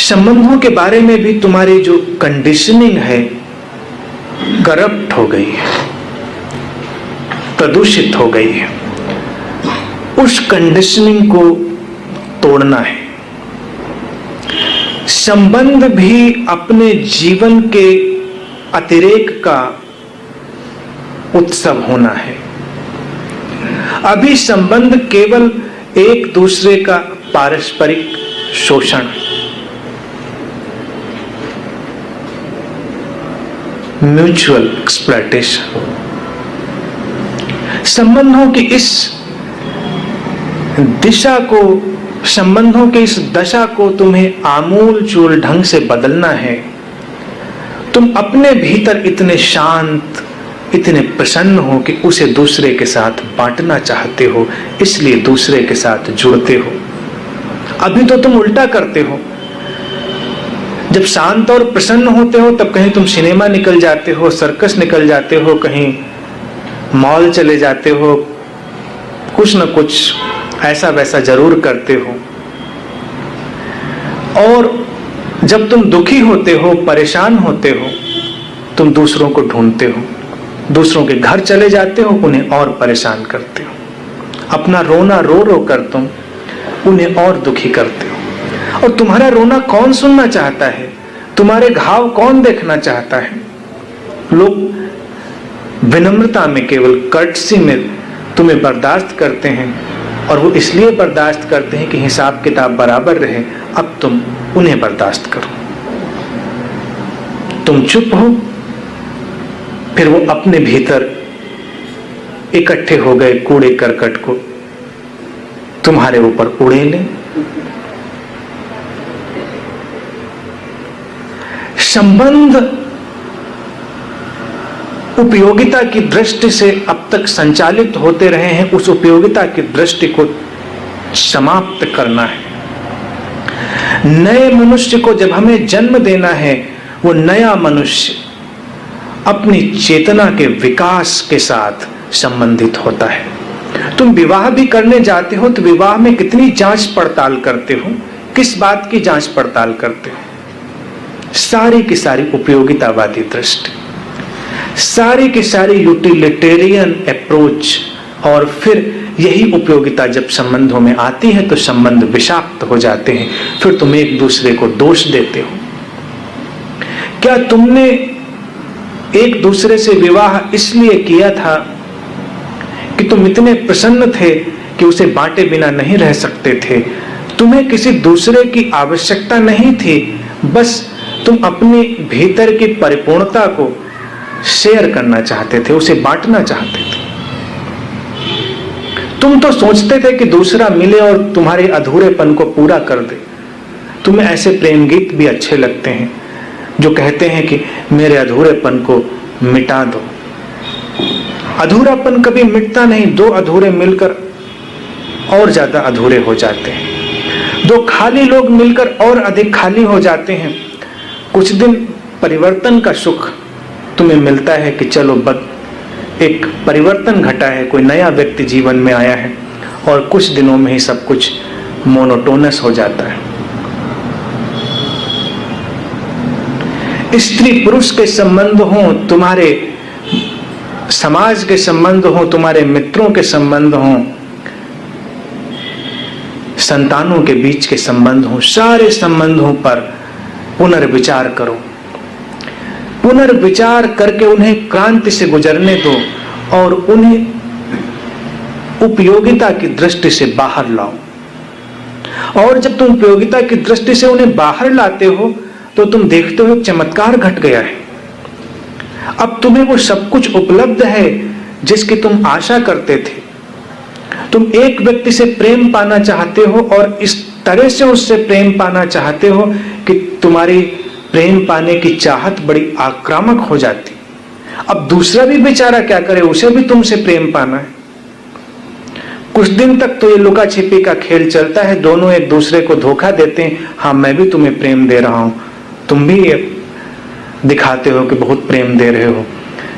संबंधों के बारे में भी तुम्हारी जो कंडीशनिंग है करप्ट हो गई है, प्रदूषित हो गई है। उस कंडीशनिंग को तोड़ना है। संबंध भी अपने जीवन के अतिरेक का उत्सव होना है। अभी संबंध केवल एक दूसरे का पारस्परिक शोषण, म्यूचुअल एक्सप्लॉयटेशन। संबंधों की इस दिशा को, संबंधों की इस दशा को तुम्हें आमूल चूल ढंग से बदलना है। तुम अपने भीतर इतने शांत, इतने प्रसन्न हो कि उसे दूसरे के साथ बांटना चाहते हो, इसलिए दूसरे के साथ जुड़ते हो। अभी तो तुम उल्टा करते हो। जब शांत और प्रसन्न होते हो तब कहीं तुम सिनेमा निकल जाते हो, सर्कस निकल जाते हो, कहीं मॉल चले जाते हो, कुछ न कुछ ऐसा वैसा जरूर करते हो। और जब तुम दुखी होते हो, परेशान होते हो, तुम दूसरों को ढूंढते हो, दूसरों के घर चले जाते हो, उन्हें और परेशान करते हो। अपना रोना रो रो कर तुम उन्हें और दुखी करते हो। और तुम्हारा रोना कौन सुनना चाहता है? तुम्हारे घाव कौन देखना चाहता है? लोग विनम्रता में, केवल कर्टसी में तुम्हें बर्दाश्त करते हैं, और वो इसलिए बर्दाश्त करते हैं कि हिसाब किताब बराबर रहे। अब तुम उन्हें बर्दाश्त करो। तुम चुप हो, फिर वो अपने भीतर इकट्ठे हो गए कूड़े करकट को तुम्हारे ऊपर उड़ेलें। संबंध उपयोगिता की दृष्टि से अब तक संचालित होते रहे हैं। उस उपयोगिता की दृष्टि को समाप्त करना है। नए मनुष्य को जब हमें जन्म देना है, वो नया मनुष्य अपनी चेतना के विकास के साथ संबंधित होता है। तुम विवाह भी करने जाते हो तो विवाह में कितनी जांच पड़ताल करते हो? किस बात की जांच पड़ताल करते हो? सारी की सारी उपयोगितावादी दृष्टि, सारी की सारी यूटिलिटेरियन अप्रोच। और फिर यही उपयोगिता जब संबंधों में आती है तो संबंध विषाक्त हो जाते हैं। फिर तुम एक दूसरे को दोष देते हो। क्या तुमने एक दूसरे से विवाह इसलिए किया था कि तुम इतने प्रसन्न थे कि उसे बांटे बिना नहीं रह सकते थे? तुम्हें किसी दूसरे की आवश्यकता नहीं थी, बस तुम अपने भीतर की परिपूर्णता को शेयर करना चाहते थे, उसे बांटना चाहते थे। तुम तो सोचते थे कि दूसरा मिले और तुम्हारे अधूरेपन को पूरा कर दे। तुम्हें ऐसे प्रेम गीत भी अच्छे लगते हैं जो कहते हैं कि मेरे अधूरेपन को मिटा दो। अधूरापन कभी मिटता नहीं। दो अधूरे मिलकर और ज्यादा अधूरे हो जाते हैं। दो खाली लोग मिलकर और अधिक खाली हो जाते हैं। कुछ दिन परिवर्तन का सुख तुम्हें मिलता है कि चलो एक परिवर्तन घटा है, कोई नया व्यक्ति जीवन में आया है, और कुछ दिनों में ही सब कुछ मोनोटोनस हो जाता है। स्त्री पुरुष के संबंध हो, तुम्हारे समाज के संबंध हो, तुम्हारे मित्रों के संबंध हो, संतानों के बीच के संबंध हो, सारे संबंधों पर पुनर्विचार करो। पुनर्विचार करके उन्हें क्रांति से गुजरने दो और उन्हें उपयोगिता की दृष्टि से बाहर लाओ। और जब तुम उपयोगिता की दृष्टि से उन्हें बाहर लाते हो तो तुम देखते हो चमत्कार घट गया है। अब तुम्हें वो सब कुछ उपलब्ध है जिसकी तुम आशा करते थे। तुम एक व्यक्ति से प्रेम पाना चाहते हो और इस तरह से उससे प्रेम पाना चाहते हो कि तुम्हारी प्रेम पाने की चाहत बड़ी आक्रामक हो जाती। अब दूसरा भी बेचारा क्या करे, उसे भी तुमसे प्रेम पाना है। कुछ दिन तक तो ये लुका छिपी का खेल चलता है, दोनों एक दूसरे को धोखा देते हैं। हाँ, मैं भी तुम्हें प्रेम दे रहा हूं, तुम भी ये दिखाते हो कि बहुत प्रेम दे रहे हो,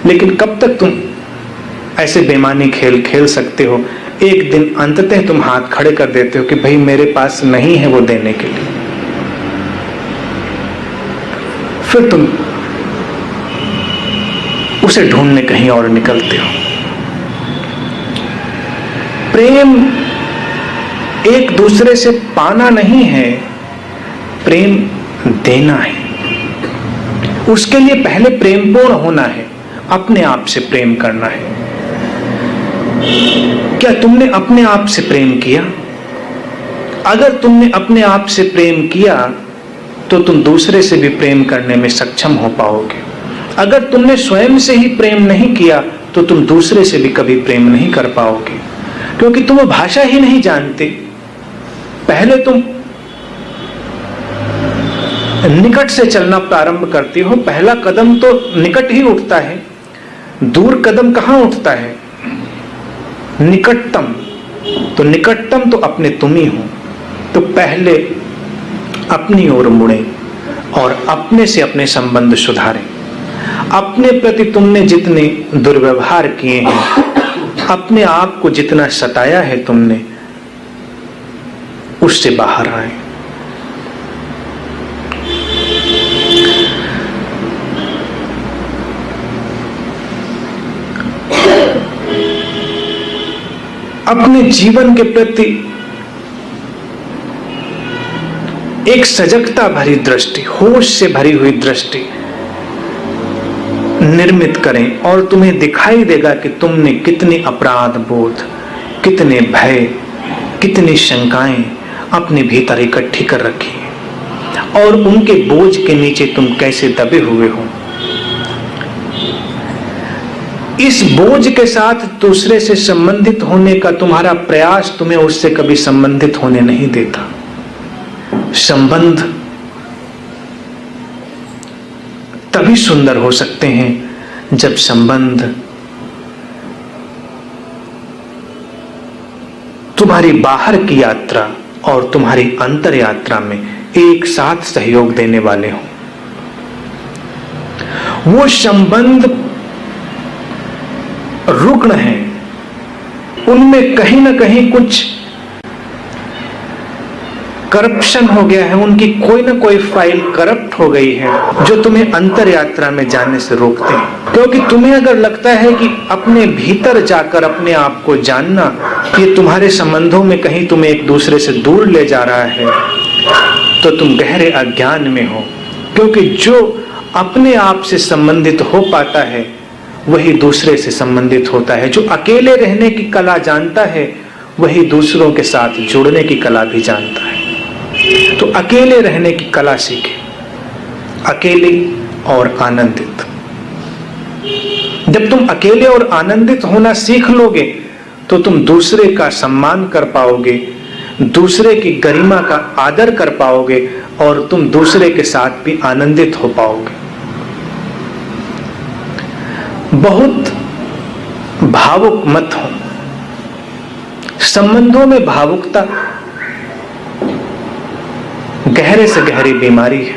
लेकिन कब तक तुम ऐसे बेईमानी खेल खेल सकते हो? एक दिन अंततः तुम हाथ खड़े कर देते हो कि भाई मेरे पास नहीं है वो देने के लिए। फिर तुम उसे ढूंढने कहीं और निकलते हो। प्रेम एक दूसरे से पाना नहीं है, प्रेम देना है। उसके लिए पहले प्रेमपूर्ण होना है, अपने आप से प्रेम करना है। क्या तुमने अपने आप से प्रेम किया? अगर तुमने अपने आप से प्रेम किया तो तुम दूसरे से भी प्रेम करने में सक्षम हो पाओगे। अगर तुमने स्वयं से ही प्रेम नहीं किया तो तुम दूसरे से भी कभी प्रेम नहीं कर पाओगे, क्योंकि तुम वो भाषा ही नहीं जानते। पहले तुम निकट से चलना प्रारंभ करते हो, पहला कदम तो निकट ही उठता है, दूर कदम कहां उठता है? निकटतम। तो निकटतम तो अपने तुम ही हो। तो पहले अपनी ओर मुड़े और अपने से अपने संबंध सुधारें। अपने प्रति तुमने जितने दुर्व्यवहार किए हैं, अपने आप को जितना सताया है तुमने, उससे बाहर आए। अपने जीवन के प्रति एक सजगता भरी दृष्टि, होश से भरी हुई दृष्टि निर्मित करें और तुम्हें दिखाई देगा कि तुमने कितने अपराध बोध, कितने भय, कितनी शंकाएं अपने भीतर इकट्ठी कर रखी हैं और उनके बोझ के नीचे तुम कैसे दबे हुए हो। इस बोझ के साथ दूसरे से संबंधित होने का तुम्हारा प्रयास तुम्हें उससे कभी संबंधित होने नहीं देता। संबंध तभी सुंदर हो सकते हैं जब संबंध तुम्हारी बाहर की यात्रा और तुम्हारी अंतर यात्रा में एक साथ सहयोग देने वाले हों। वो संबंध रुग्ण है, उनमें कहीं ना कहीं कुछ करप्शन हो गया है, उनकी कोई ना कोई फाइल करप्ट हो गई है जो तुम्हें अंतर यात्रा में जाने से रोकते हैं। क्योंकि तुम्हें अगर लगता है कि अपने भीतर जाकर अपने आप को जानना ये तुम्हारे संबंधों में कहीं तुम्हें एक दूसरे से दूर ले जा रहा है, तो तुम गहरे अज्ञान में हो। क्योंकि जो अपने आप से संबंधित हो पाता है वही दूसरे से संबंधित होता है। जो अकेले रहने की कला जानता है वही दूसरों के साथ जुड़ने की कला भी जानता है। तो अकेले रहने की कला सीखे, अकेले और आनंदित। जब तुम अकेले और आनंदित होना सीख लोगे तो तुम दूसरे का सम्मान कर पाओगे, दूसरे की गरिमा का आदर कर पाओगे और तुम दूसरे के साथ भी आनंदित हो पाओगे। बहुत भावुक मत हो। संबंधों में भावुकता गहरे से गहरी बीमारी है।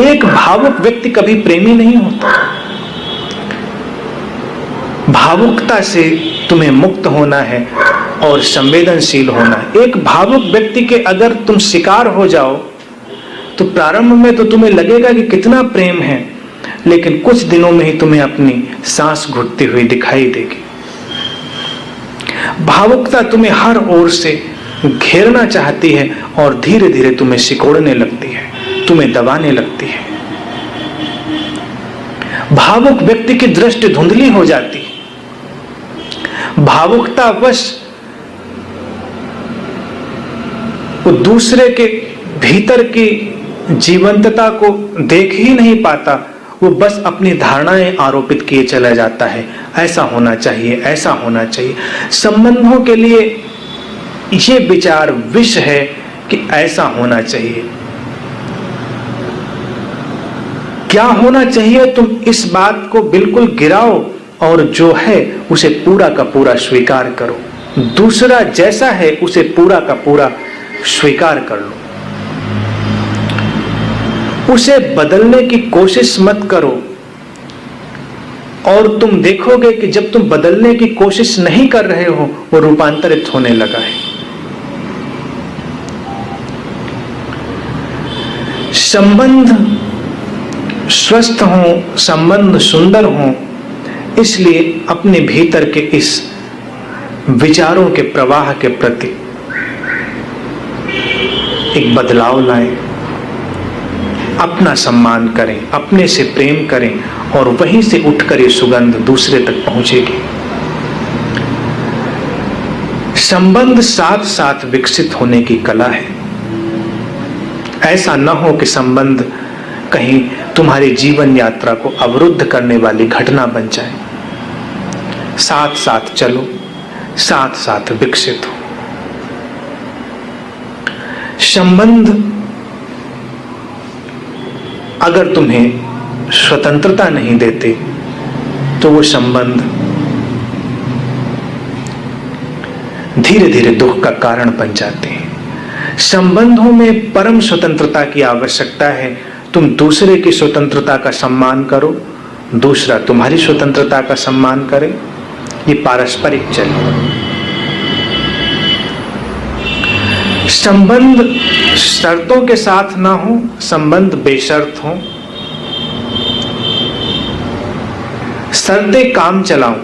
एक भावुक व्यक्ति कभी प्रेमी नहीं होता। भावुकता से तुम्हें मुक्त होना है और संवेदनशील होना है। एक भावुक व्यक्ति के अगर तुम शिकार हो जाओ तो प्रारंभ में तो तुम्हें लगेगा कि कितना प्रेम है, लेकिन कुछ दिनों में ही तुम्हें अपनी सांस घुटती हुई दिखाई देगी। भावुकता तुम्हें हर ओर से घेरना चाहती है और धीरे धीरे तुम्हें सिकोड़ने लगती है, तुम्हें दबाने लगती है। भावुक व्यक्ति की दृष्टि धुंधली हो जाती है। भावुकतावश वो दूसरे के भीतर की जीवंतता को देख ही नहीं पाता, वो बस अपनी धारणाएं आरोपित किए चला जाता है। ऐसा होना चाहिए, ऐसा होना चाहिए। संबंधों के लिए ये विचार विष है कि ऐसा होना चाहिए। क्या होना चाहिए तुम इस बात को बिल्कुल गिराओ और जो है उसे पूरा का पूरा स्वीकार करो। दूसरा जैसा है उसे पूरा का पूरा स्वीकार कर लो। उसे बदलने की कोशिश मत करो और तुम देखोगे कि जब तुम बदलने की कोशिश नहीं कर रहे हो वो रूपांतरित होने लगा है। संबंध स्वस्थ हों, संबंध सुंदर हों, इसलिए अपने भीतर के इस विचारों के प्रवाह के प्रति एक बदलाव लाएं, अपना सम्मान करें, अपने से प्रेम करें और वहीं से उठकर ये सुगंध दूसरे तक पहुंचेगी। संबंध साथ साथ विकसित होने की कला है। ऐसा न हो कि संबंध कहीं तुम्हारी जीवन यात्रा को अवरुद्ध करने वाली घटना बन जाए। साथ साथ चलो, साथ साथ विकसित हो। संबंध अगर तुम्हें स्वतंत्रता नहीं देते तो वो संबंध धीरे धीरे दुख का कारण बन जाते हैं। संबंधों में परम स्वतंत्रता की आवश्यकता है। तुम दूसरे की स्वतंत्रता का सम्मान करो, दूसरा तुम्हारी स्वतंत्रता का सम्मान करे, ये पारस्परिक चले। संबंध शर्तों के साथ ना हो, संबंध बेशर्त हो। शर्तें काम चलाऊं,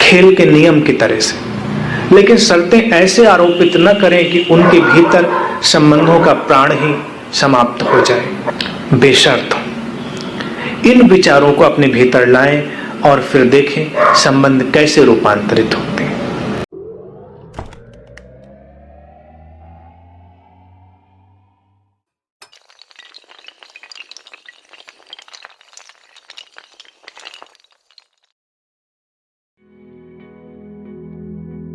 खेल के नियम की तरह से, लेकिन शर्तें ऐसे आरोपित न करें कि उनके भीतर संबंधों का प्राण ही समाप्त हो जाए। बेशर्त हो। इन विचारों को अपने भीतर लाएं और फिर देखें संबंध कैसे रूपांतरित होते हैं।